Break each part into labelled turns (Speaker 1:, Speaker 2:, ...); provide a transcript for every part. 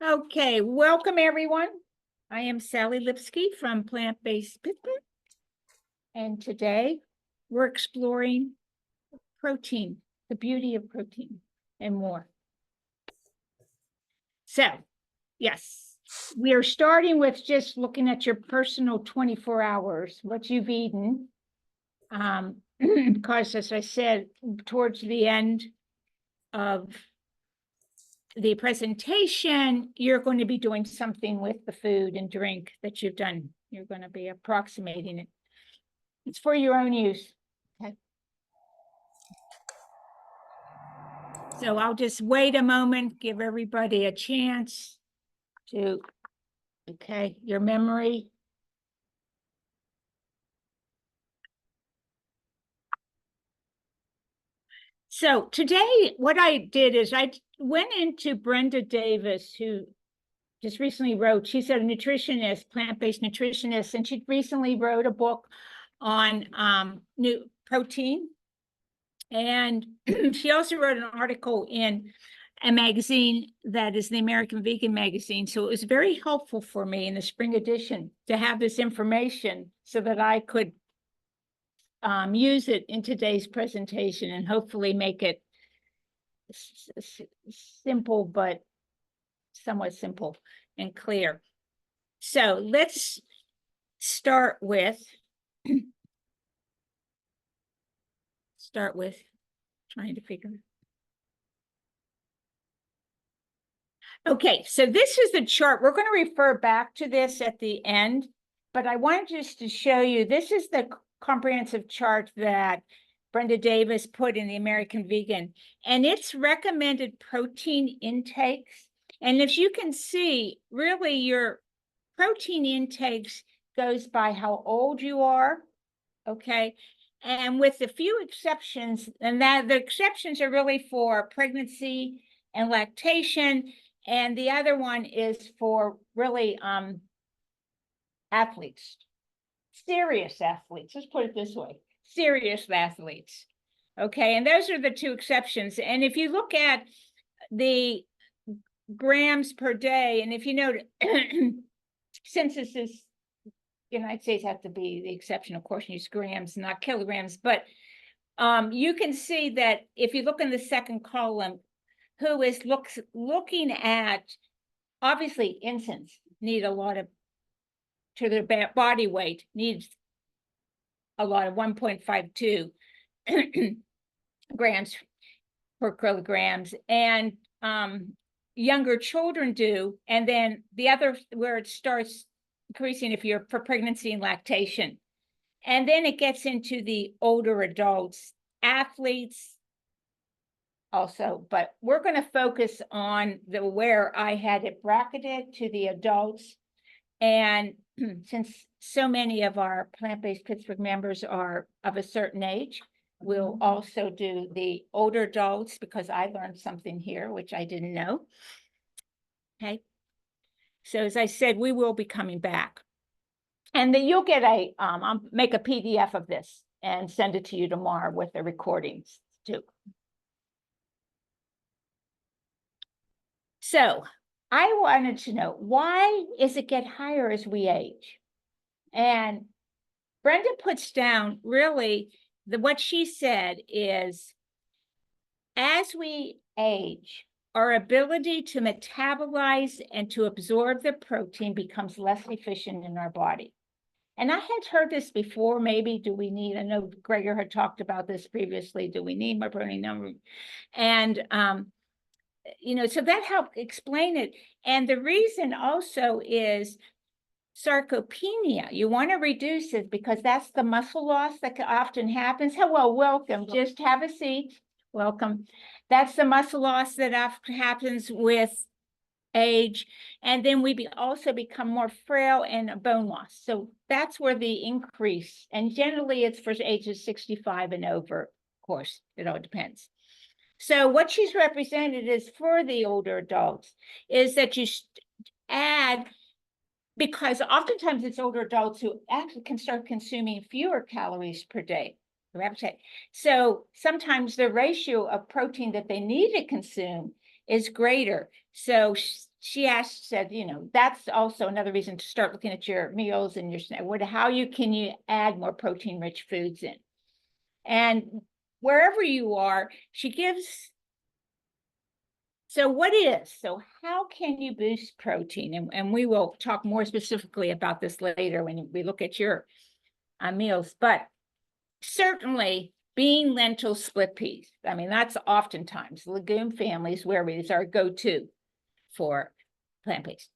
Speaker 1: Okay, welcome everyone. I am Sally Lipsky from Plant-Based Pittsburgh. And today we're exploring protein, the beauty of protein and more. So, yes, we are starting with just looking at your personal 24 hours, what you've eaten. Because as I said, towards the end of the presentation, you're going to be doing something with the food and drink that you've done. You're going to be approximating it. It's for your own use. Okay. So I'll just wait a moment, give everybody a chance to, okay, your memory. So today, what I did is I went into Brenda Davis, who just recently wrote, she's a nutritionist, plant-based nutritionist, and she recently wrote a book on new protein. And she also wrote an article in a magazine that is the American Vegan Magazine. So it was very helpful for me in the spring edition to have this information so that I could use it in today's presentation and hopefully make it simple, but somewhat simple and clear. So let's start with trying to figure. Okay, so this is the chart. We're going to refer back to this at the end, but I wanted just to show you, this is the comprehensive chart that Brenda Davis put in the American Vegan, and it's recommended protein intakes. And if you can see, really your protein intakes goes by how old you are, okay? And with a few exceptions, and that the exceptions are really for pregnancy and lactation, and the other one is for really athletes, serious athletes. Let's put it this way, serious athletes. Okay, and those are the two exceptions. And if you look at the grams per day, and if you note, since this is United States have to be the exception, of course, use grams, not kilograms, but you can see that if you look in the second column, who is looking at, obviously infants need a lot of, to their body weight, needs a lot of 1.52 grams per kilograms, and younger children do. And then the other, where it starts increasing if you're for pregnancy and lactation. And then it gets into the older adults, athletes also, but we're going to focus on the where I had it bracketed to the adults. And since so many of our Plant-Based Pittsburgh members are of a certain age, we'll also do the older adults, because I learned something here, which I didn't know. Okay. So as I said, we will be coming back. And then you'll get I'll make a PDF of this and send it to you tomorrow with the recordings too. So I wanted to know, why is it get higher as we age? And Brenda puts down really what she said is, as we age, our ability to metabolize and to absorb the protein becomes less efficient in our body. And I had heard this before, maybe, do we need, I know Gregor had talked about this previously, do we need more protein number? And, you know, so that helped explain it. And the reason also is sarcopenia. You want to reduce it because that's the muscle loss that often happens. Hello, welcome, just have a seat, welcome. That's the muscle loss that often happens with age, and then we also become more frail and bone loss. So that's where the increase, and generally it's for ages 65 and over, of course, it all depends. So what she's represented is for the older adults is that you add, because oftentimes it's older adults who actually can start consuming fewer calories per day. So sometimes the ratio of protein that they need to consume is greater. So she said, that's also another reason to start looking at your meals and your how can you add more protein rich foods in. And wherever you are, she gives. So how can you boost protein? And we will talk more specifically about this later when we look at your meals, but certainly bean, lentil, split peas. I mean, that's oftentimes legume families where it's our go-to for plant-based.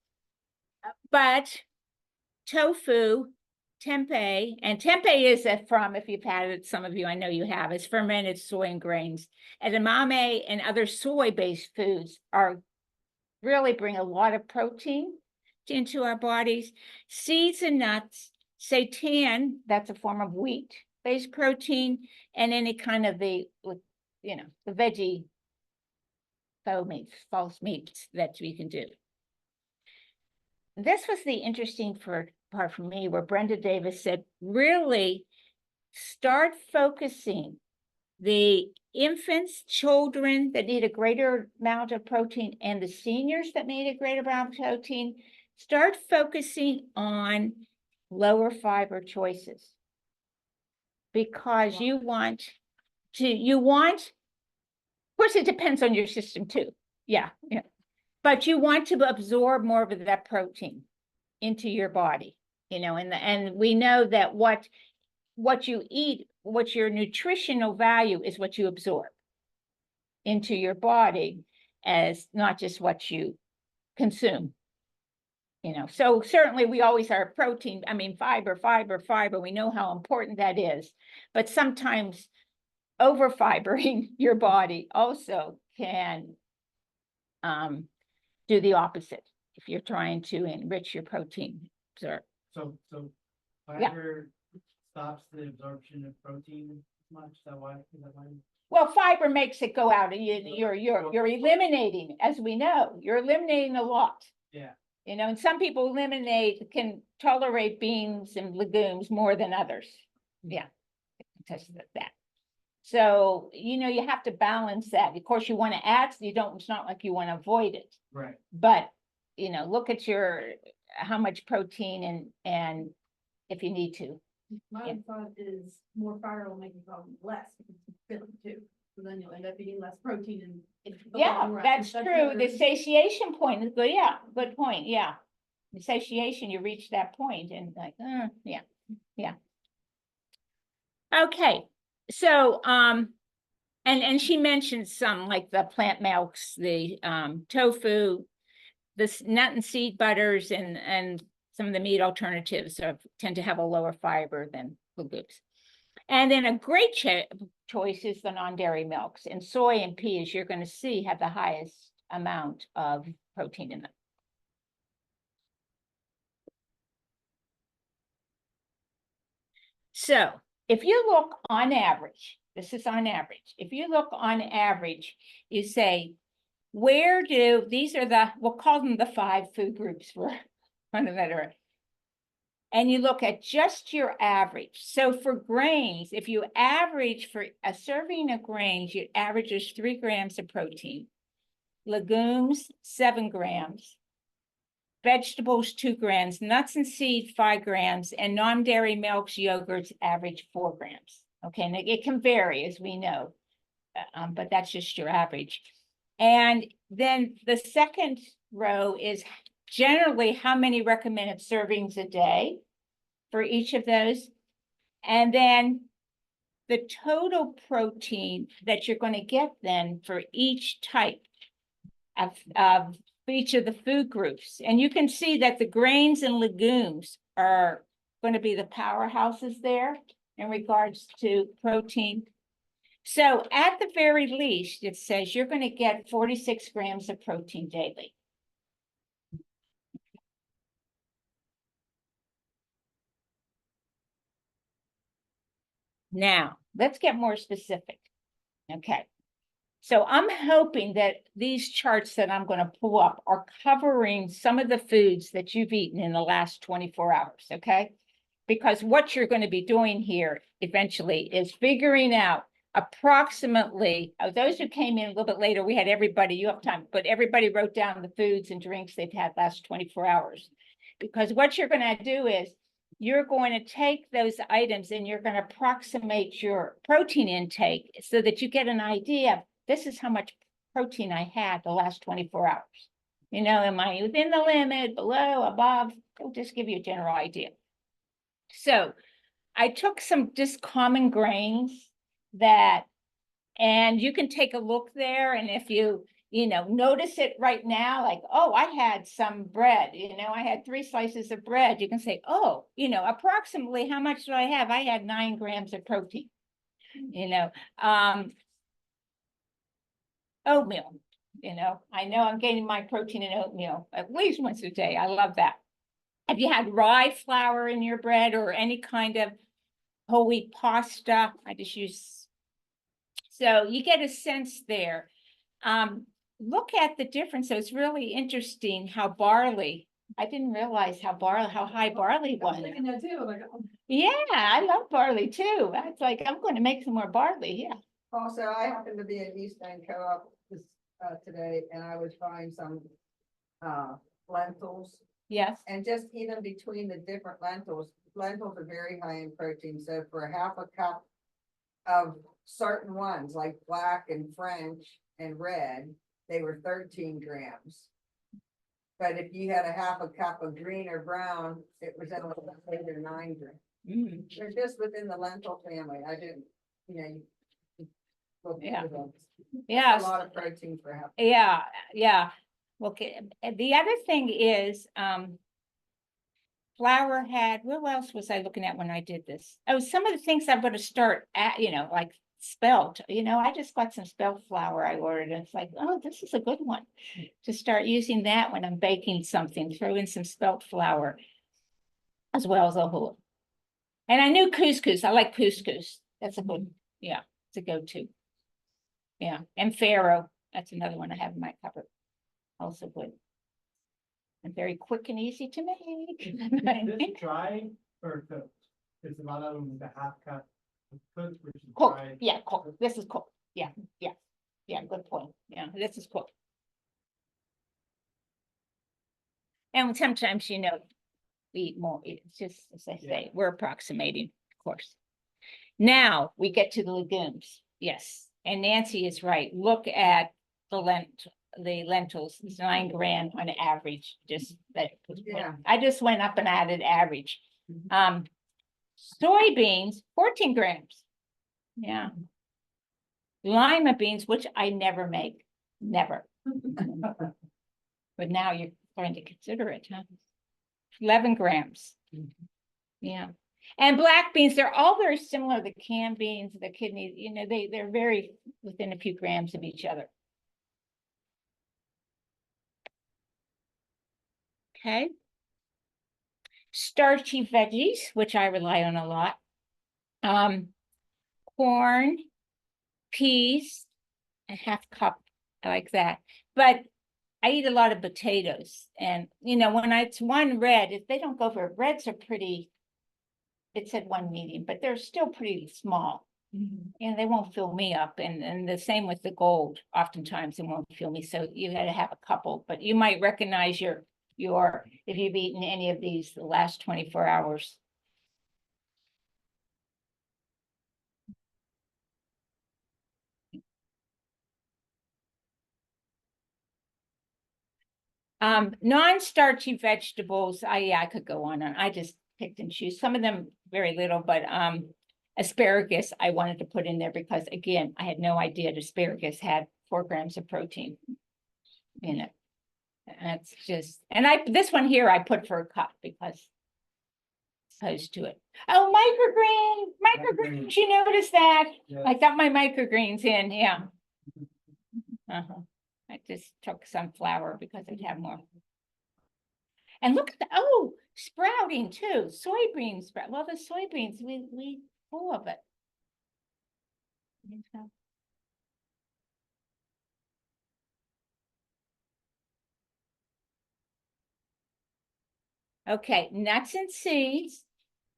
Speaker 1: But tofu, tempeh, and tempeh is from, if you've had it, some of you, I know you have, it's fermented soy and grains. Edamame and other soy-based foods really bring a lot of protein into our bodies. Seeds and nuts, seitan, that's a form of wheat-based protein, and any kind of the veggie false meats that we can do. This was the interesting part for me, where Brenda Davis said, really start focusing the infants, children that need a greater amount of protein, and the seniors that need a greater amount of protein, start focusing on lower fiber choices. Because you want, of course, it depends on your system too. Yeah. But you want to absorb more of that protein into your body, and we know that what you eat, what your nutritional value is, what you absorb into your body, as not just what you consume. So certainly we always are protein, fiber, we know how important that is, but sometimes over fibering your body also can do the opposite if you're trying to enrich your protein. So
Speaker 2: fiber stops the absorption of protein as much. Is that why?
Speaker 1: Well, fiber makes it go out, and you're eliminating, as we know, you're eliminating a lot.
Speaker 2: Yeah.
Speaker 1: And some people can tolerate beans and legumes more than others. Yeah, tested that. So, you have to balance that. Of course, you want to add, it's not like you want to avoid it.
Speaker 2: Right.
Speaker 1: But, look at how much protein and if you need to.
Speaker 3: My thought is more fiber will make the problem less because it's filling too. So then you'll end up eating less protein and
Speaker 1: that's true. The satiation point is good. Yeah, good point. Yeah. The satiation, you reach that point and yeah. Okay. So, and she mentioned some like the plant milks, the tofu, the nut and seed butters, and some of the meat alternatives tend to have a lower fiber than legumes. And then a great choice is the non-dairy milks, and soy and peas, you're going to see, have the highest amount of protein in them. So if you look on average, this is on average, if you look on average, you say, these are we'll call them the 5 food groups for fundamental. And you look at just your average. So for grains, if you average for a serving of grains, you average is 3 grams of protein. Legumes, 7 grams. Vegetables, 2 grams. Nuts and seeds, 5 grams. And non-dairy milks, yogurts average 4 grams. Okay, and it can vary, as we know, but that's just your average. And then the second row is generally how many recommended servings a day for each of those. And then the total protein that you're going to get then for each type of each of the food groups. And you can see that the grains and legumes are going to be the powerhouses there in regards to protein. So at the very least, it says you're going to get 46 grams of protein daily. Now, let's get more specific. Okay. So I'm hoping that these charts that I'm going to pull up are covering some of the foods that you've eaten in the last 24 hours, okay? Because what you're going to be doing here eventually is figuring out approximately, those who came in a little bit later, we had everybody, you have time, but everybody wrote down the foods and drinks they've had last 24 hours. Because what you're going to do is you're going to take those items and you're going to approximate your protein intake so that you get an idea of this is how much protein I had the last 24 hours. You know, am I within the limit, below, above? It'll just give you a general idea. So I took some just common grains that, and you can take a look there. And if you notice it right now, like, oh, I had some bread, I had 3 slices of bread. You can say, oh, approximately how much do I have? I had 9 grams of protein, oatmeal, I know I'm getting my protein in oatmeal at least once a day. I love that. Have you had rye flour in your bread or any kind of whole wheat pasta? I just use, so you get a sense there. Look at the difference. So it's really interesting how barley, I didn't realize how high barley
Speaker 3: I was
Speaker 1: was.
Speaker 3: thinking that too, like,
Speaker 1: Yeah, I love barley too. It's like, I'm going to make some more barley. Yeah.
Speaker 4: Also, I happen to be at East End Co-op this, today, and I was buying some, lentils.
Speaker 1: Yes.
Speaker 4: And just even between the different lentils are very high in protein, so for a half a cup of certain ones, like black and French and red, they were 13 grams. But if you had a half a cup of green or brown, it was only 8 or 9 grams. They're just within the lentil family. I didn't, look
Speaker 1: Yeah.
Speaker 4: into them.
Speaker 1: Yeah.
Speaker 4: A lot of protein for half.
Speaker 1: Yeah. Yeah. Okay. The other thing is, flour had, what else was I looking at when I did this? Oh, some of the things I'm going to start at, like spelt, I just got some spelt flour I ordered, and it's like, oh, this is a good one to start using that when I'm baking something, throw in some spelt flour as well as a whole. And I knew couscous. I like couscous. That's a good, yeah, it's a go-to. Yeah. And farro, that's another one I have in my cupboard. Also good. And very quick and easy to make.
Speaker 2: This dry or cooked? Because a lot of them, the half cup of cooked versus
Speaker 1: Cooked,
Speaker 2: dry.
Speaker 1: yeah, cooked. This is cooked. Yeah, yeah, yeah, good point. Yeah, this is cooked. And sometimes, we eat more. It's just, as I say, we're approximating, of course. Now we get to the legumes. Yes, and Nancy is right. Look at the lentils. It's 9 grams on average. Just that.
Speaker 4: Yeah.
Speaker 1: I just went up and added average. Soybeans, 14 grams. Yeah. Lima beans, which I never make, never. But now you're going to consider it, huh? 11 grams. Yeah. And black beans, they're all very similar. The canned beans, the kidneys, they're very within a few grams of each other. Okay. Starchy veggies, which I rely on a lot. Corn, peas, a half cup, I like that. But I eat a lot of potatoes, and when it's one red, if they don't go for reds are pretty, it said 1 medium, but they're still pretty small. And they won't fill me up. And the same with the gold. Oftentimes it won't fill me. So you got to have a couple, but you might recognize your, if you've eaten any of these the last 24 hours. Non-starchy vegetables, I could go on and I just picked and choose. Some of them very little, but asparagus I wanted to put in there because again, I had no idea that asparagus had 4 grams of protein in it. That's just, and this one here I put for a cup because opposed to it. Oh, microgreens, you notice that?
Speaker 2: Yes.
Speaker 1: I got my microgreens in, yeah. I just took some flour because I'd have more. And look at the, sprouting too, soybeans sprout. Well, the soybeans, we full of it. Okay, nuts and seeds.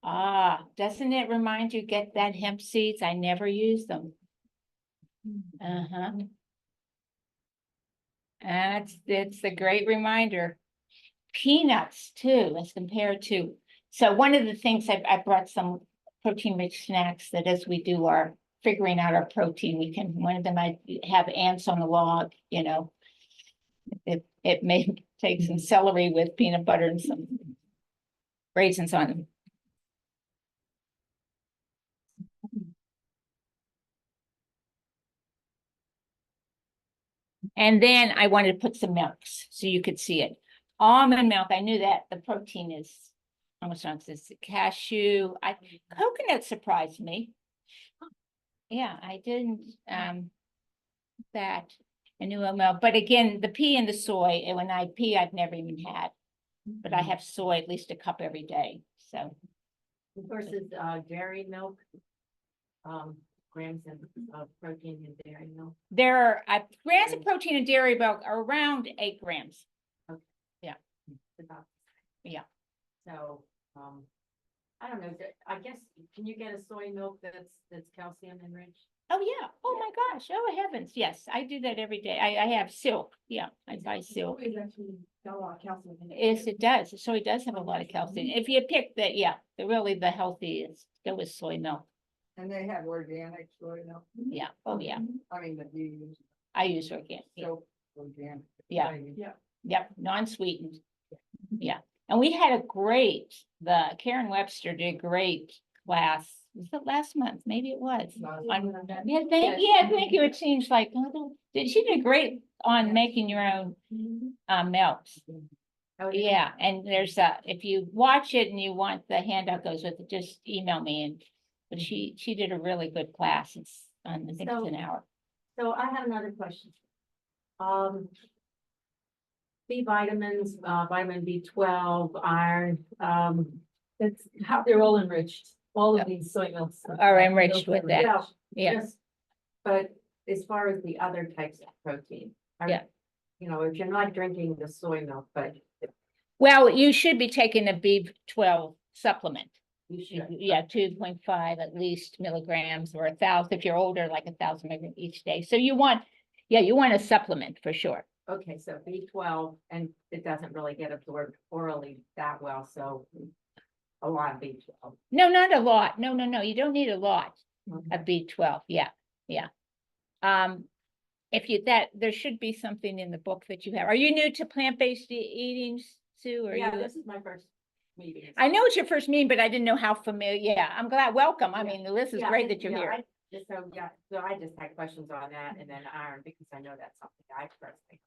Speaker 1: Doesn't it remind you, get that hemp seeds? I never use them. Uh-huh. It's a great reminder. Peanuts too, as compared to, so one of the things I brought some protein-rich snacks that as we do our figuring out our protein, one of them I have ants on a log, you know. It may take some celery with peanut butter and some raisins on them. And then I wanted to put some milks so you could see it. Almond milk, I knew that the protein is almost not this cashew. Coconut surprised me. Yeah, I didn't that I knew milk, but again, the pea and the soy, and when I pea, I've never even had, but I have soy at least a cup every day. So
Speaker 5: versus dairy milk, grams of protein in dairy milk.
Speaker 1: there are grams of protein in dairy milk are around 8 grams.
Speaker 5: About-
Speaker 1: Yeah.
Speaker 5: So, I don't know, I guess, can you get a soy milk that's calcium enriched?
Speaker 1: Oh, yeah. Oh, my gosh. Oh, heavens. Yes, I do that every day. I have silk. Yeah, I buy silk.
Speaker 3: It's actually got a lot of calcium in it.
Speaker 1: Yes, it does. So it does have a lot of calcium. If you pick the, yeah, the healthy is go with soy milk.
Speaker 4: And they have organic soy milk.
Speaker 1: Yeah. Oh, yeah.
Speaker 4: I mean, that you use
Speaker 1: I use organic. Yeah.
Speaker 4: so organic.
Speaker 1: Yeah.
Speaker 3: Yeah.
Speaker 1: Yep. Non-sweetened. Yeah. And we had Karen Webster did a great class. Was it last month? Maybe it was. Yeah, I think it would change like, she did great on making your own milks.
Speaker 5: Oh,
Speaker 1: Yeah, and there's if you watch it and you want the handout goes with it, just email me but she did a really good class. It's I think it's an hour.
Speaker 5: So I have another question. B vitamins, vitamin B12, iron, it's how they're all enriched. All of these soy milks
Speaker 1: Are enriched with that. Yeah.
Speaker 5: Yes, but as far as the other types of protein.
Speaker 1: Yeah.
Speaker 5: You know, if you're not drinking the soy milk, but
Speaker 1: Well, you should be taking a B12 supplement.
Speaker 5: you should.
Speaker 1: Yeah, 2.5 at least milligrams or 1,000 if you're older, like 1,000 milligrams each day. So you want a supplement for sure.
Speaker 5: Okay, so B12, and it doesn't really get absorbed orally that well, so a lot of B12.
Speaker 1: No, not a lot. No, you don't need a lot
Speaker 5: Okay.
Speaker 1: of B12. Yeah. There should be something in the book that you have. Are you new to plant-based eating, Sue? Or
Speaker 5: Yeah,
Speaker 1: you?
Speaker 5: this is my first meeting.
Speaker 1: I know it's your first meeting, but I didn't know how familiar. Yeah, I'm glad. Welcome. I mean, this is
Speaker 5: Yeah,
Speaker 1: great that you're here.
Speaker 5: So I just had questions on that, and then iron, because I know that's something I personally.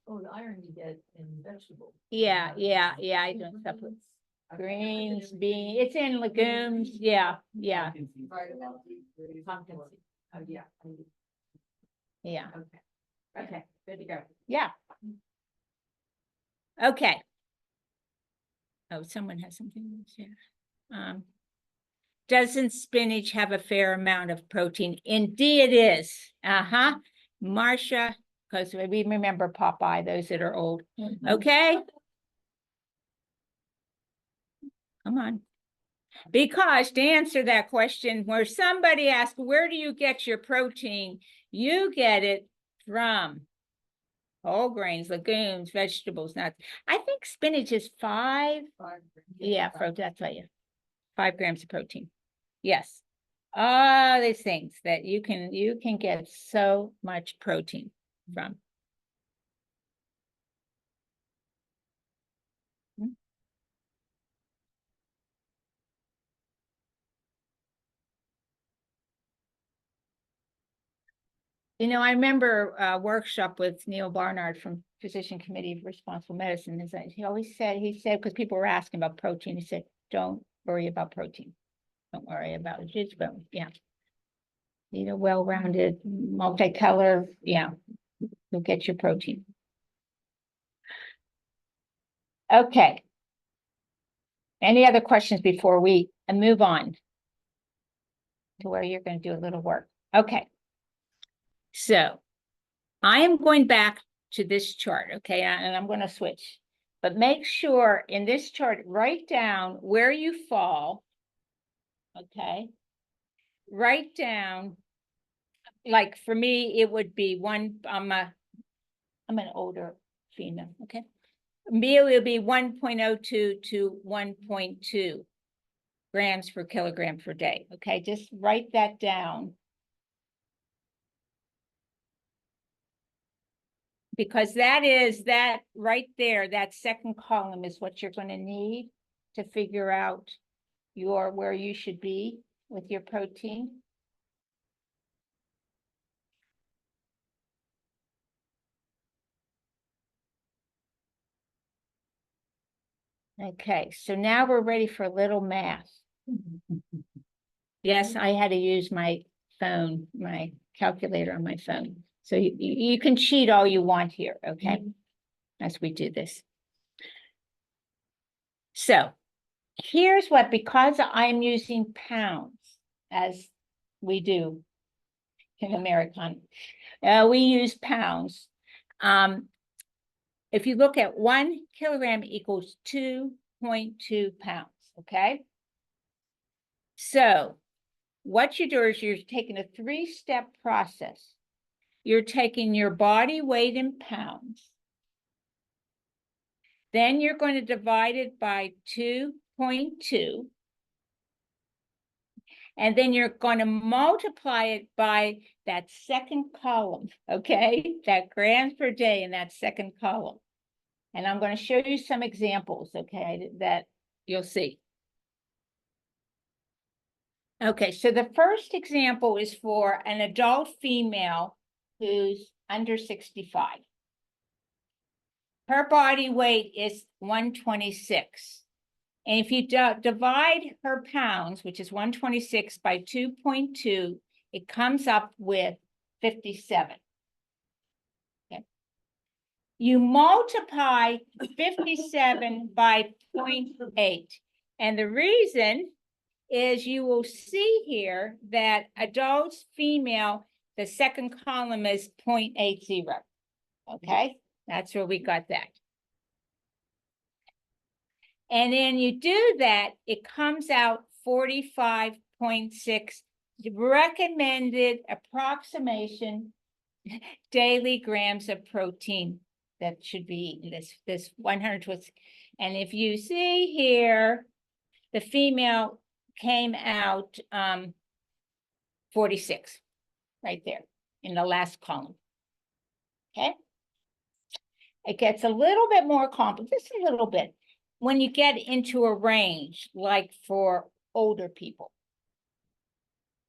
Speaker 3: Oh, the iron you get in vegetables.
Speaker 1: Yeah, I don't supplement. Greens, beans, it's in legumes. Yeah.
Speaker 4: Vitamin D3.
Speaker 5: Pumpkin seed. Oh, yeah.
Speaker 1: Yeah.
Speaker 5: Okay, good to go.
Speaker 1: Yeah. Okay. Oh, someone has something to share. Doesn't spinach have a fair amount of protein? Indeed it is. Marcia, because we remember Popeye, those that are old. Okay. Come on. Because to answer that question, where somebody asked, where do you get your protein? You get it from whole grains, legumes, vegetables, nuts. I think spinach is 5. Yeah, that's right. 5 grams of protein. Yes. All these things that you can get so much protein from. You know, I remember a workshop with Neil Barnard from Physician Committee of Responsible Medicine. Is that he said, because people were asking about protein, he said, don't worry about protein. Don't worry about it. Just, but yeah. Need a well-rounded, multicolor, yeah, you'll get your protein. Okay. Any other questions before we move on to where you're going to do a little work? Okay. So I am going back to this chart, okay, and I'm going to switch, but make sure in this chart, write down where you fall, okay? Write down like for me, it would be I'm an older female, okay? Me, it would be 1.02 to 1.2 grams per kilogram per day, okay? Just write that down. Because that right there, that second column is what you're gonna need to figure out where you should be with your protein. Okay, so now we're ready for a little math. Yes, I had to use my phone, my calculator on my phone. So you can cheat all you want here, okay? As we do this. So here's what, because I'm using pounds as we do in American, we use pounds. If you look at 1 kilogram equals 2.2 pounds, okay? So what you do is you're taking a 3-step process. You're taking your body weight in pounds. Then you're going to divide it by 2.2. And then you're going to multiply it by that second column, okay? That grams per day in that second column. And I'm going to show you some examples, okay, that you'll see. Okay, so the first example is for an adult female who's under 65. Her body weight is 126. And if you divide her pounds, which is 126 by 2.2, it comes up with 57. Okay. You multiply 57 by 0.8. And the reason is you will see here that adults, female, the second column is 0.80. Okay, that's where we got that. And then you do that, it comes out 45.6 recommended approximation daily grams of protein that should be eaten, this 100. And if you see here, the female came out 46 right there in the last column. Okay. It gets a little bit more complicated, just a little bit, when you get into a range, like for older people.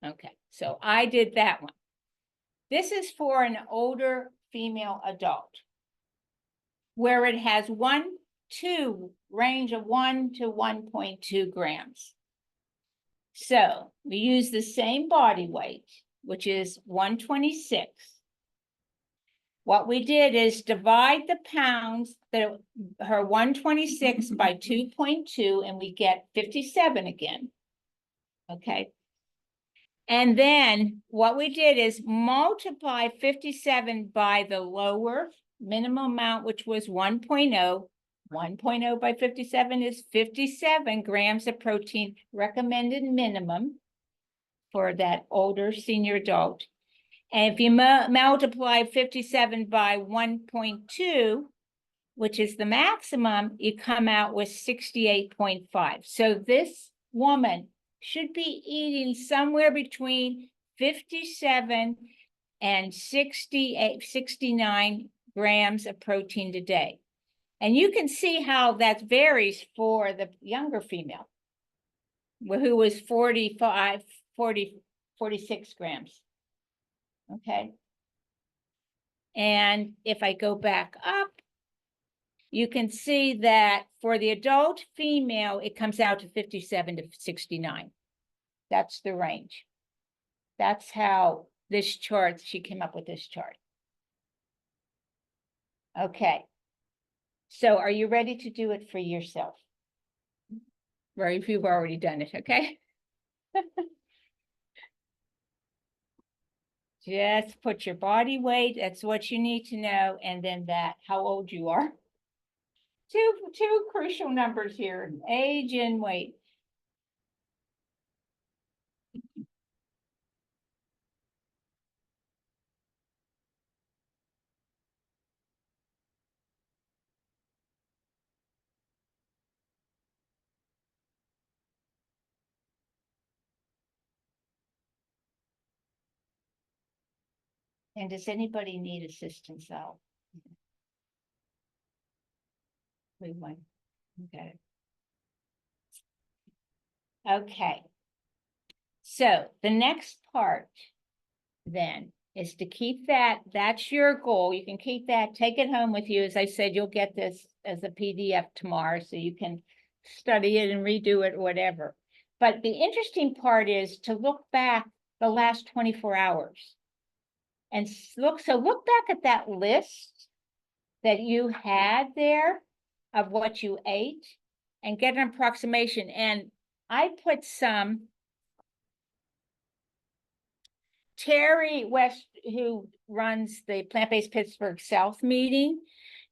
Speaker 1: Okay, so I did that one. This is for an older female adult, where it has range of 1 to 1.2 grams. So we use the same body weight, which is 126. What we did is divide the pounds, her 126 by 2.2, and we get 57 again. Okay. And then what we did is multiply 57 by the lower minimum amount, which was 1.0. 1.0 by 57 is 57 grams of protein recommended minimum for that older senior adult. And if you multiply 57 by 1.2, which is the maximum, you come out with 68.5. So this woman should be eating somewhere between 57 and 69 grams of protein a day. And you can see how that varies for the younger female, who was 46 grams. Okay. And if I go back up, you can see that for the adult female, it comes out to 57 to 69. That's the range. That's how this chart, she came up with this chart. Okay. So are you ready to do it for yourself? Or if you've already done it, okay? Just put your body weight, that's what you need to know, and then how old you are. Two crucial numbers here, age and weight. And does anybody need assistance though? We went, okay. Okay. So the next part then is to keep that's your goal. You can keep that, take it home with you. As I said, you'll get this as a PDF tomorrow, so you can study it and redo it or whatever. But the interesting part is to look back the last 24 hours. And look back at that list that you had there of what you ate and get an approximation. And I put some. Terry West, who runs the Plant-Based Pittsburgh South meeting,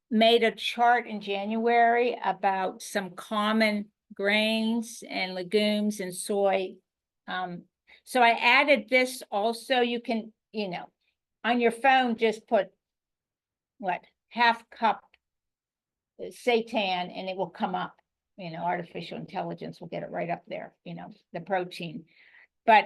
Speaker 1: made a chart in January about some common grains and legumes and soy. So I added this also. You can, on your phone, just put what, half cup seitan, and it will come up. Artificial intelligence will get it right up there, the protein. But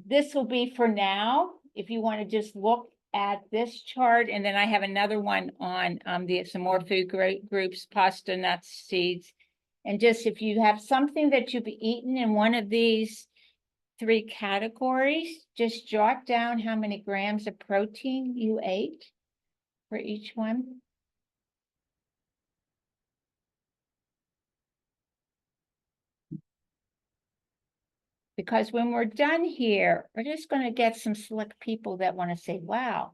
Speaker 1: this will be for now, if you want to just look at this chart. And then I have another one on some more food groups, pasta, nuts, seeds. And just if you have something that you've eaten in one of these 3 categories, just jot down how many grams of protein you ate for each one. Because when we're done here, we're just going to get some select people that want to say, wow,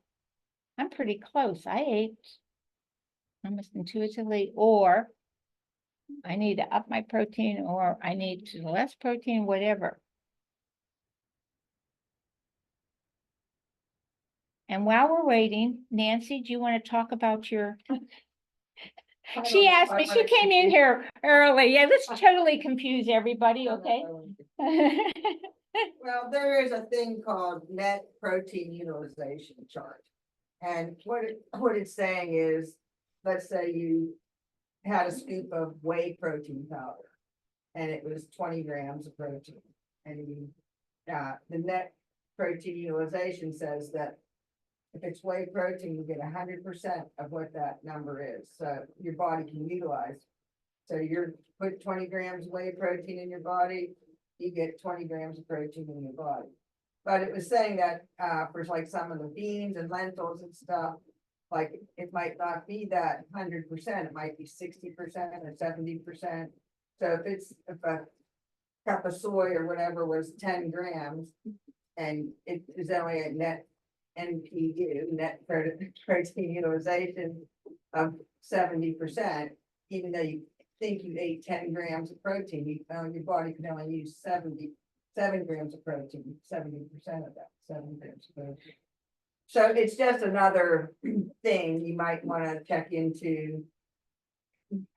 Speaker 1: I'm pretty close. I ate almost intuitively, or I need to up my protein, or I need less protein, whatever. And while we're waiting, Nancy, do you want to talk about your... She asked me, she came in here early. Yeah, let's totally confuse everybody, okay?
Speaker 4: Well, there is a thing called net protein utilization chart. And what it's saying is, let's say you had a scoop of whey protein powder and it was 20 grams of protein. And the net protein utilization says that if it's whey protein, you get 100% of what that number is. So your body can utilize. So you're put 20 grams of whey protein in your body, you get 20 grams of protein in your body. But it was saying that for like some of the beans and lentils and stuff, like it might not be that 100%, it might be 60% or 70%. So if a cup of soy or whatever was 10 grams and it is only a net NPU, net protein utilization of 70%, even though you think you ate 10 grams of protein, your body can only use 7 grams of protein, 70% of that, 7 grams of protein. So it's just another thing you might want to check into.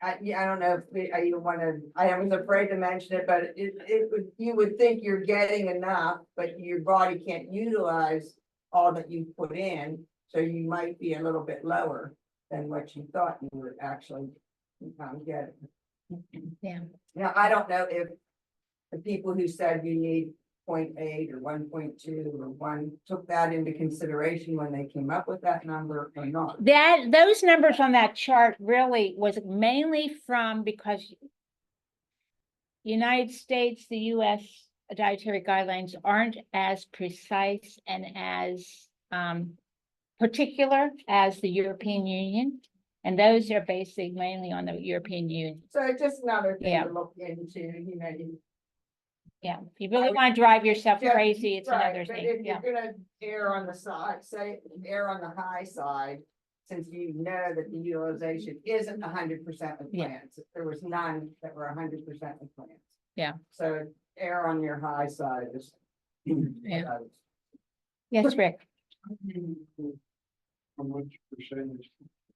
Speaker 4: I don't know if I even want to, I was afraid to mention it, but you would think you're getting enough, but your body can't utilize all that you put in. So you might be a little bit lower than what you thought you would actually get.
Speaker 1: Yeah.
Speaker 4: Now, I don't know if the people who said you need 0.8 or 1.2 or 1 took that into consideration when they came up with that number or not.
Speaker 1: Those numbers on that chart really was mainly from, because United States, the US dietary guidelines aren't as precise and as particular as the European Union. And those are basically mainly on the European Union.
Speaker 4: So it's just another thing
Speaker 1: Yeah.
Speaker 4: to look into,
Speaker 1: Yeah, if you really want to drive yourself
Speaker 4: Yeah,
Speaker 1: crazy, it's
Speaker 4: right,
Speaker 1: another
Speaker 4: but
Speaker 1: thing.
Speaker 4: if
Speaker 1: Yeah,
Speaker 4: you're gonna err on the side, say err on the high side, since you know that the utilization isn't 100% with
Speaker 1: Yeah.
Speaker 4: plants, there was none that were 100% with plants.
Speaker 1: Yeah.
Speaker 4: So err on your high side is.
Speaker 1: Yeah. Yes, Rick.
Speaker 6: How much percentage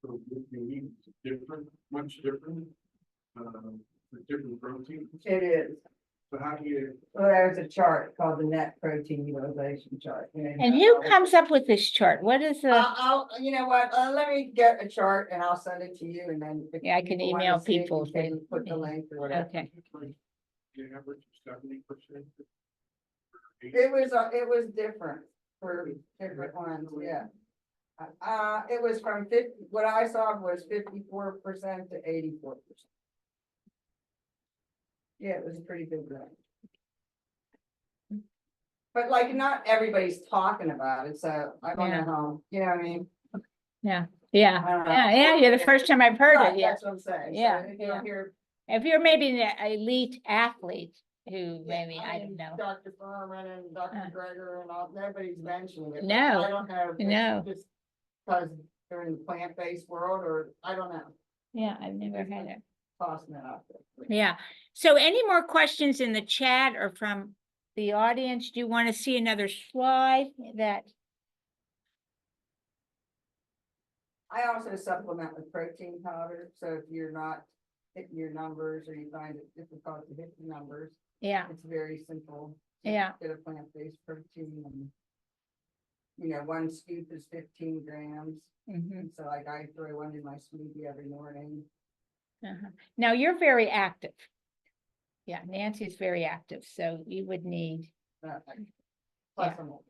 Speaker 6: of what you eat is different, much different? With different proteins,
Speaker 4: It is.
Speaker 6: so how do you?
Speaker 4: Well, there's a chart called the net protein utilization chart.
Speaker 1: And who comes up with this chart? What is the,
Speaker 4: You know what, let me get a chart and I'll send it to you and then. if
Speaker 1: Yeah, I can
Speaker 4: people wanna
Speaker 1: email
Speaker 4: see it,
Speaker 1: people
Speaker 4: you can
Speaker 1: if they-
Speaker 4: put the link or whatever.
Speaker 1: okay,
Speaker 6: The average 70%?
Speaker 4: It was different. for different ones, yeah. It was from 50, what I saw was 54% to 84%. Yeah, it was a pretty big range. But like, not everybody's talking about it, so I don't
Speaker 1: Yeah.
Speaker 4: know how, you know what I mean?
Speaker 1: Yeah,
Speaker 4: I don't know.
Speaker 1: yeah, the first time I've heard
Speaker 4: Right,
Speaker 1: it, yeah.
Speaker 4: that's what I'm saying. So
Speaker 1: Yeah,
Speaker 4: if you
Speaker 1: yeah.
Speaker 4: don't hear-
Speaker 1: If you're maybe an elite athlete who maybe, I don't
Speaker 4: mean,
Speaker 1: know.
Speaker 4: Dr. Furman and Dr.
Speaker 1: Uh.
Speaker 4: Greger and all, nobody's mentioning it. but
Speaker 1: No,
Speaker 4: I don't know. if it's
Speaker 1: no.
Speaker 4: Just because they're in the plant-based world, or I don't know,
Speaker 1: Yeah, I've never had it.
Speaker 4: tossing it out there.
Speaker 1: Yeah. So any more questions in the chat or from the audience? Do you want to see another slide that?
Speaker 4: I also supplement with protein powder, so if you're not hitting your numbers or you find it difficult to hit the numbers,
Speaker 1: Yeah,
Speaker 4: it's very simple. to
Speaker 1: Yeah.
Speaker 4: Get a plant-based protein and, you know, one scoop is 15 grams.
Speaker 1: mhm,
Speaker 4: And so like I throw one in my smoothie every morning.
Speaker 1: uh-huh. Now you're very active. Yeah, Nancy's very active, so you would need,
Speaker 4: Plus
Speaker 1: Yeah.
Speaker 4: I'm old.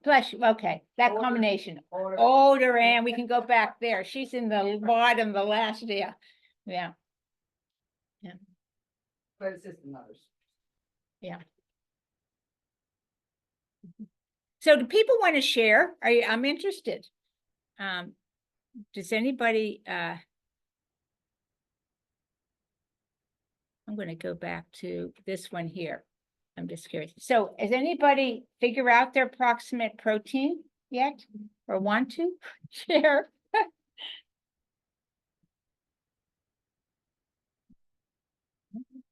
Speaker 1: plus, okay, that
Speaker 4: Older.
Speaker 1: combination.
Speaker 4: Older.
Speaker 1: Older, and we can go back there. She's in the bottom, the last, yeah.
Speaker 4: But it's just another.
Speaker 1: So do people want to share? I'm interested. Does anybody, I'm gonna go back to this one here. I'm just curious. So has anybody figure out their approximate protein yet? Or want to share?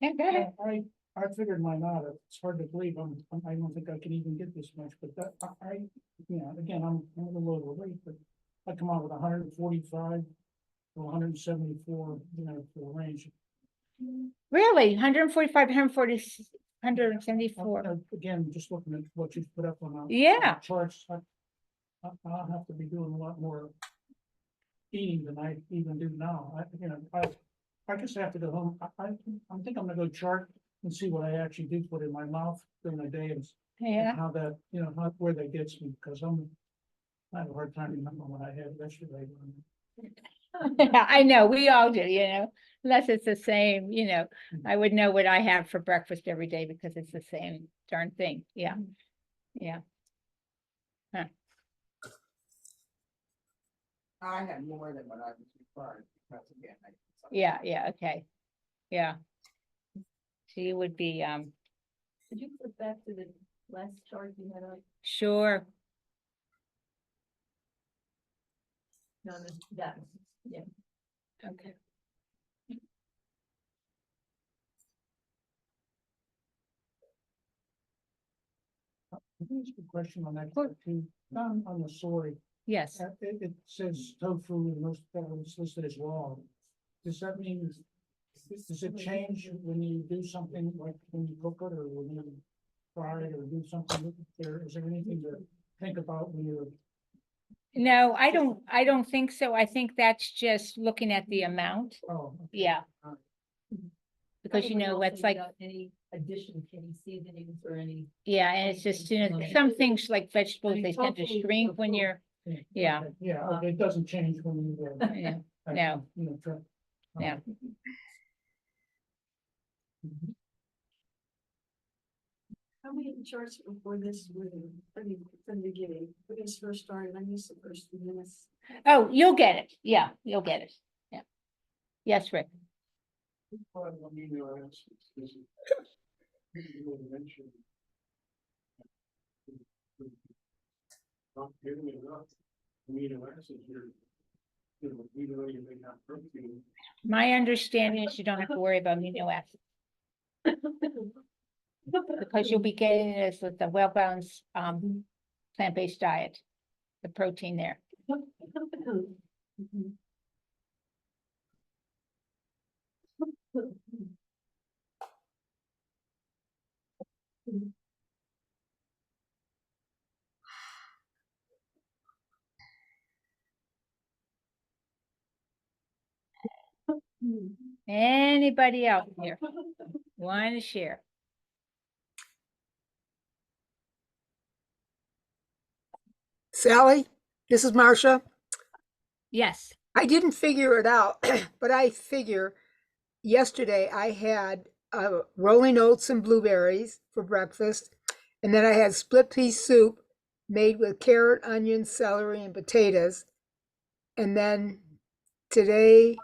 Speaker 1: Yeah, go ahead.
Speaker 2: I figured mine out. It's hard to believe. I don't think I can even get this much, but that, you know, again, I'm a little overweight, but I come out with 145 to 174, you know, for the range.
Speaker 1: Really? 145, 140, 174.
Speaker 2: Again, just looking at what you put up on the
Speaker 1: Yeah.
Speaker 2: charts, I'll have to be doing a lot more eating than I even do now. I guess I have to go home. I think I'm gonna go chart and see what I actually do put in my mouth during the day and
Speaker 1: Yeah,
Speaker 2: how that, you know, where that gets me, because I have a hard time remembering what I had yesterday.
Speaker 1: I know, we all do, you know, unless it's the same, you know, I would know what I have for breakfast every day because it's the same darn thing. Yeah, yeah.
Speaker 4: I had more than what I was required, because again,
Speaker 1: Yeah, okay. Yeah. So you would be,
Speaker 3: Could you flip back to the last chart you had up?
Speaker 1: sure.
Speaker 3: No, that, yeah.
Speaker 1: Okay.
Speaker 2: I think it's a good question on that, too. Down on the soy,
Speaker 1: Yes.
Speaker 2: it says tofu and most of it's listed as raw. Does that mean, does it change when you do something like when you cook it or when you fry it or do something with it there? Is there anything to think about when you're?
Speaker 1: No, I don't think so. I think that's just looking at the amount.
Speaker 2: Oh. okay.
Speaker 1: Yeah. Because you know, what's like,
Speaker 3: Any addition, any seasonings or any.
Speaker 1: yeah, and it's just, you know, some things like vegetables, they tend to shrink when you're, yeah.
Speaker 2: Okay, yeah, okay, it doesn't change when you.
Speaker 1: Yeah,
Speaker 2: actually,
Speaker 1: no.
Speaker 2: you know, try.
Speaker 1: No.
Speaker 2: Mhm.
Speaker 3: How many charts before this were from the beginning? When this first started, I missed the first few minutes.
Speaker 1: Oh, you'll get it. Yeah, you'll get it. Yeah. Yes, Rick.
Speaker 6: Amino acids, this is- you mentioned not getting enough amino acids here. You know, even though you may have protein,
Speaker 1: My understanding is you don't have to worry about amino acids. Because you'll be getting this with the well-balanced, plant-based diet, the protein there. Anybody else here want to share?
Speaker 7: Sally, this is Marcia.
Speaker 1: Yes.
Speaker 7: I didn't figure it out, but I figure yesterday I had rolling oats and blueberries for breakfast, and then I had split pea soup made with carrot, onion, celery, and potatoes. And then today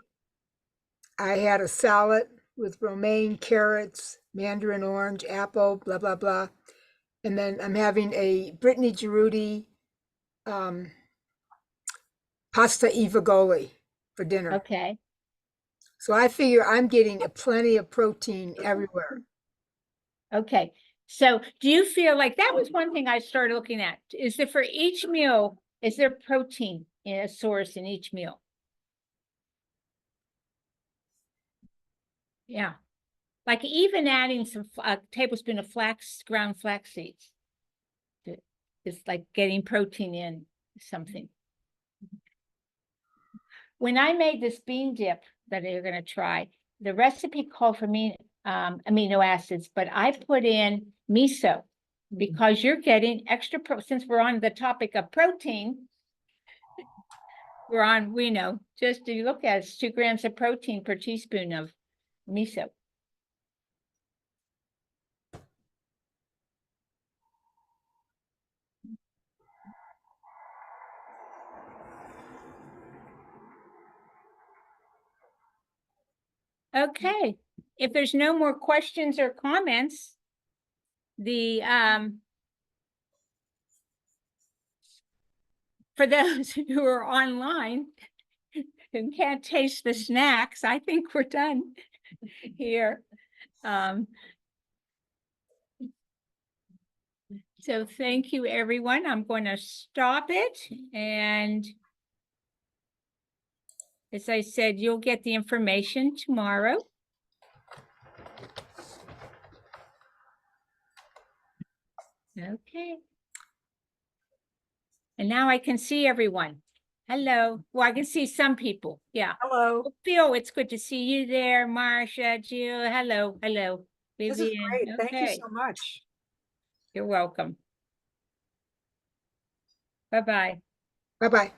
Speaker 7: I had a salad with romaine, carrots, mandarin orange, apple, blah, blah, blah. And then I'm having a Brittany Giroudi pasta e vogoli for dinner.
Speaker 1: Okay.
Speaker 7: So I figure I'm getting plenty of protein everywhere.
Speaker 1: Okay. So do you feel like that was one thing I started looking at? Is that for each meal, is there protein in a source in each meal? Yeah. Like even adding a tablespoon of ground flax seeds. It's like getting protein in something. When I made this bean dip that you're going to try, the recipe called for me amino acids, but I put in miso because you're getting extra since we're on the topic of protein. We know, just to look at it's 2 grams of protein per teaspoon of miso. Okay, if there's no more questions or comments, for those who are online and can't taste the snacks, I think we're done here. So thank you, everyone. I'm going to stop it. And as I said, you'll get the information tomorrow. Okay. And now I can see everyone. Hello. Well, I can see some people. Yeah.
Speaker 7: Hello.
Speaker 1: Well, Phil, it's good to see you there. Marcia, Jill. Hello. Hello.
Speaker 7: This is
Speaker 1: Vivian.
Speaker 7: great. Thank you
Speaker 1: Okay.
Speaker 7: so much.
Speaker 1: You're welcome. Bye-bye.
Speaker 7: Bye-bye.